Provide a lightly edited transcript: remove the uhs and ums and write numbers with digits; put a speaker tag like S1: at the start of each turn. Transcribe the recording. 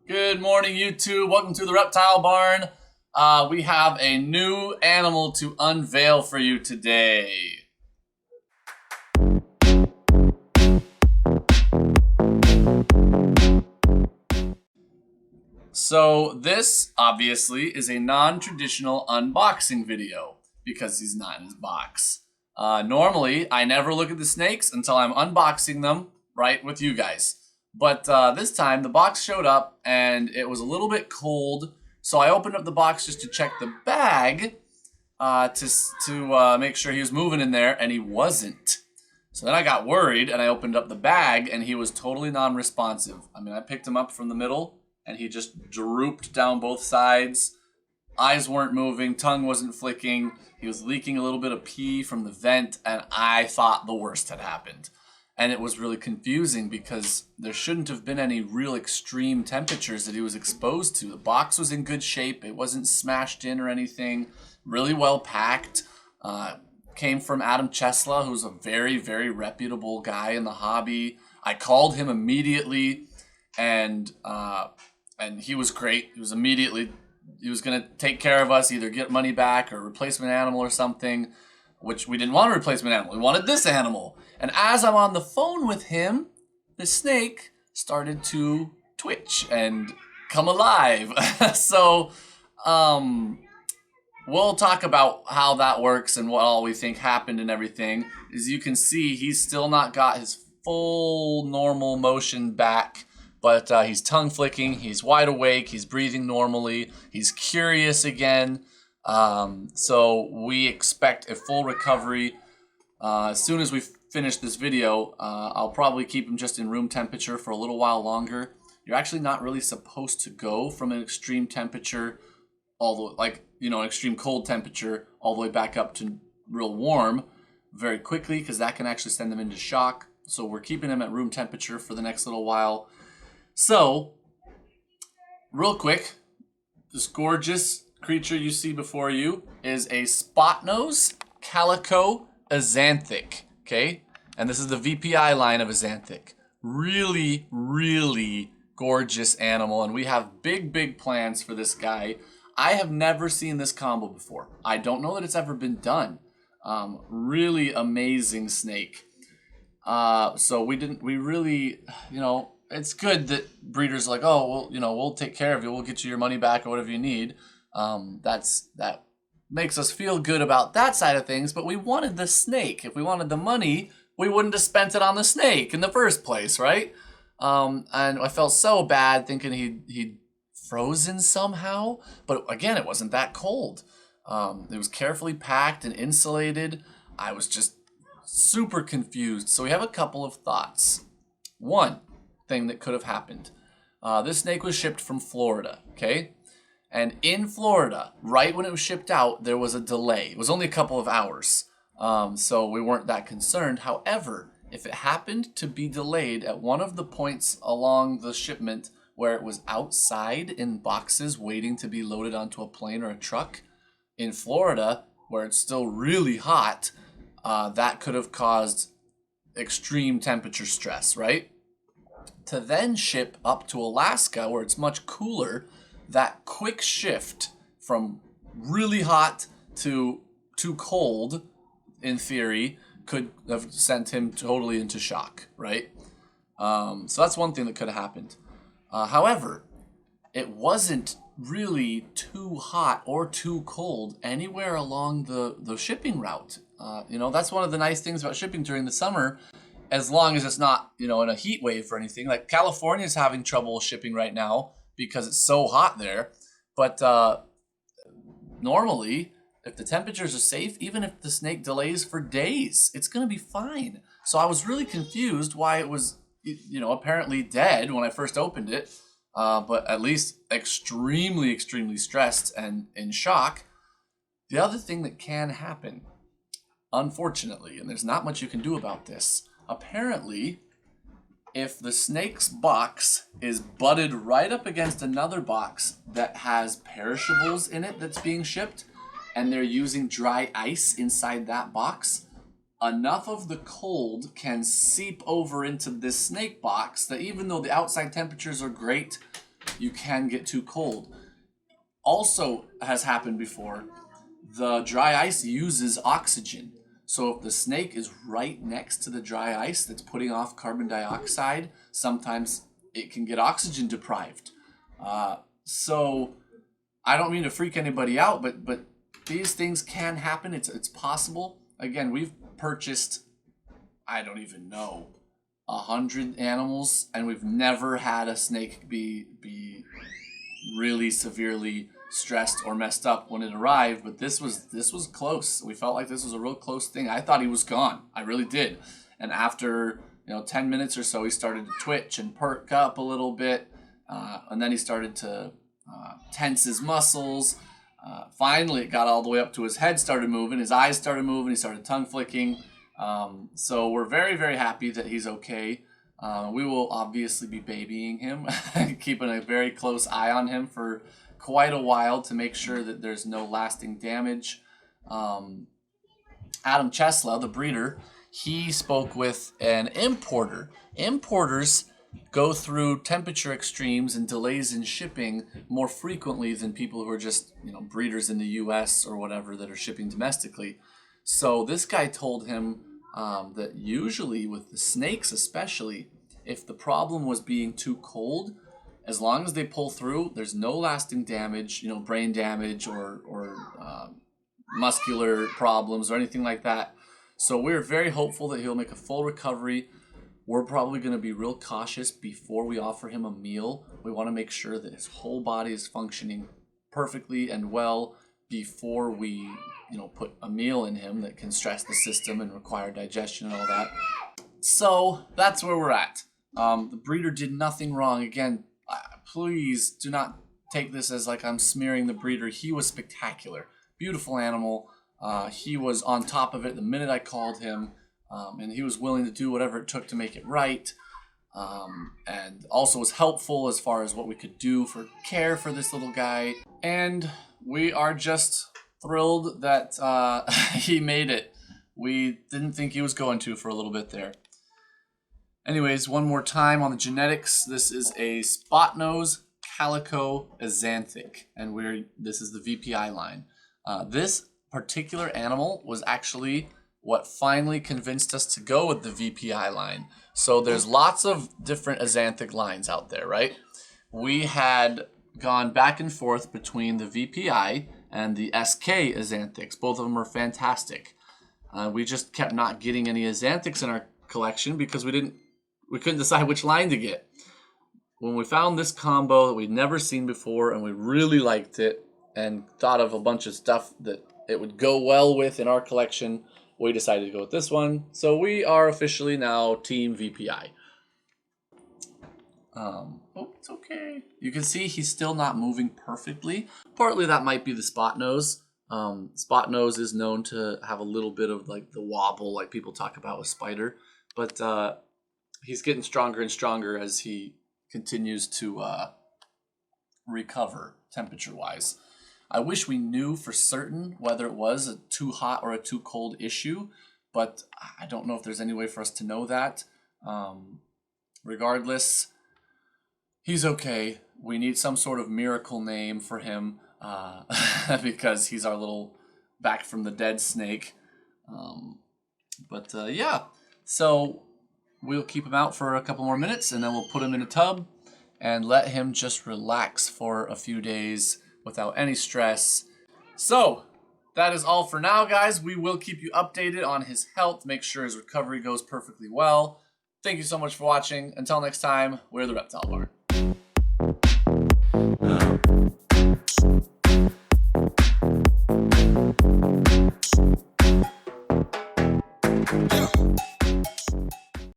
S1: Good morning, YouTube. Welcome to the Reptile Barn. We have a new animal to unveil for you today. So this, obviously, is a non-traditional unboxing video because he's not in his box. Normally, I never look at the snakes until I'm unboxing them, right, with you guys. But this time, the box showed up, and it was a little bit cold, so I opened up the box just to check the bag to make sure he was moving in there, and he wasn't. So then I got worried, and I opened up the bag, and he was totally non-responsive. I mean, I picked him up from the middle, and he just drooped down both sides. Eyes weren't moving, tongue wasn't flicking. He was leaking a little bit of pee from the vent, and I thought the worst had happened. And it was really confusing because there shouldn't have been any real extreme temperatures that he was exposed to. The box was in good shape. It wasn't smashed in or anything. Really well packed. Came from Adam Chesla, who's a very, very reputable guy in the hobby. I called him immediately, and he was great. He was going to take care of us, either get money back or replacement animal or something, which we didn't want a replacement animal. We wanted this animal. And as I'm on the phone with him, the snake started to twitch and come alive. So we'll talk about how that works and what all we think happened and everything. As you can see, he's still not got his full normal motion back, but he's tongue flicking, he's wide awake, he's breathing normally, he's curious again. So we expect a full recovery. As soon as we finish this video, I'll probably keep him just in room temperature for a little while longer. You're actually not really supposed to go from an extreme temperature an extreme cold temperature all the way back up to real warm very quickly, because that can actually send them into shock. So we're keeping him at room temperature for the next little while. So, real quick, this gorgeous creature you see before you is a spot-nose calico axanthic, okay? And this is the VPI line of axanthic. Really, really gorgeous animal, and we have big, big plans for this guy. I have never seen this combo before. I don't know that it's ever been done. Really amazing snake. So we really, it's good that breeders are like, oh, well, we'll take care of you. We'll get you your money back or whatever you need. That makes us feel good about that side of things, but we wanted the snake. If we wanted the money, we wouldn't have spent it on the snake in the first place, right? And I felt so bad thinking he'd frozen somehow, but again, it wasn't that cold. It was carefully packed and insulated. I was just super confused. So we have a couple of thoughts. One thing that could have happened. This snake was shipped from Florida, okay? And in Florida, right when it was shipped out, there was a delay. It was only a couple of hours, so we weren't that concerned. However, if it happened to be delayed at one of the points along the shipment where it was outside in boxes waiting to be loaded onto a plane or a truck, in Florida, where it's still really hot, that could have caused extreme temperature stress, right? To then ship up to Alaska, where it's much cooler, that quick shift from really hot to too cold, in theory, could have sent him totally into shock, right? So that's one thing that could have happened. However, it wasn't really too hot or too cold anywhere along the shipping route. That's one of the nice things about shipping during the summer, as long as it's not, in a heat wave or anything. Like California's having trouble shipping right now because it's so hot there. But normally, if the temperatures are safe, even if the snake delays for days, it's going to be fine. So I was really confused why it was, apparently dead when I first opened it, but at least extremely, extremely stressed and in shock. The other thing that can happen, unfortunately, and there's not much you can do about this, apparently, if the snake's box is butted right up against another box that has perishables in it that's being shipped, and they're using dry ice inside that box, enough of the cold can seep over into this snake box that even though the outside temperatures are great, you can get too cold. Also has happened before, the dry ice uses oxygen. So if the snake is right next to the dry ice that's putting off carbon dioxide, sometimes it can get oxygen deprived. So I don't mean to freak anybody out, but these things can happen. It's possible. Again, we've purchased, I don't even know, 100 animals, and we've never had a snake be really severely stressed or messed up when it arrived. But this was close. We felt like this was a real close thing. I thought he was gone. I really did. And after 10 minutes or so, he started to twitch and perk up a little bit, and then he started to tense his muscles. Finally, it got all the way up to his head, started moving, his eyes started moving, he started tongue flicking. So we're very, very happy that he's okay. We will obviously be babying him, keeping a very close eye on him for quite a while to make sure that there's no lasting damage. Adam Chesla, the breeder, he spoke with an importer. Importers go through temperature extremes and delays in shipping more frequently than people who are just breeders in the US or whatever that are shipping domestically. So this guy told him that usually with the snakes especially, if the problem was being too cold, as long as they pull through, there's no lasting damage, brain damage or muscular problems or anything like that. So we're very hopeful that he'll make a full recovery. We're probably going to be real cautious before we offer him a meal. We want to make sure that his whole body is functioning perfectly and well before we, put a meal in him that can stress the system and require digestion and all that. So that's where we're at. The breeder did nothing wrong. Again, please do not take this as like I'm smearing the breeder. He was spectacular. Beautiful animal. He was on top of it the minute I called him. And he was willing to do whatever it took to make it right, and also was helpful as far as what we could do for care for this little guy. And we are just thrilled that he made it. We didn't think he was going to for a little bit there. Anyways, one more time on the genetics. This is a spot nose calico azanthic, and this is the VPI line. This particular animal was actually what finally convinced us to go with the VPI line. So there's lots of different azanthic lines out there, right? We had gone back and forth between the VPI and the SK azanthics. Both of them are fantastic. We just kept not getting any azanthics in our collection because we couldn't decide which line to get. When we found this combo that we'd never seen before and we really liked it and thought of a bunch of stuff that it would go well with in our collection, we decided to go with this one. So we are officially now Team VPI. Oh, it's okay. You can see he's still not moving perfectly. Partly that might be the spot nose. Spot nose is known to have a little bit of like the wobble like people talk about with spider. But he's getting stronger and stronger as he continues to recover temperature-wise. I wish we knew for certain whether it was a too hot or a too cold issue, but I don't know if there's any way for us to know that. Regardless, he's okay. We need some sort of miracle name for him because he's our little back from the dead snake. Yeah, so we'll keep him out for a couple more minutes and then we'll put him in a tub and let him just relax for a few days without any stress. So that is all for now, guys. We will keep you updated on his health, make sure his recovery goes perfectly well. Thank you so much for watching. Until next time, we're the Reptile Bar.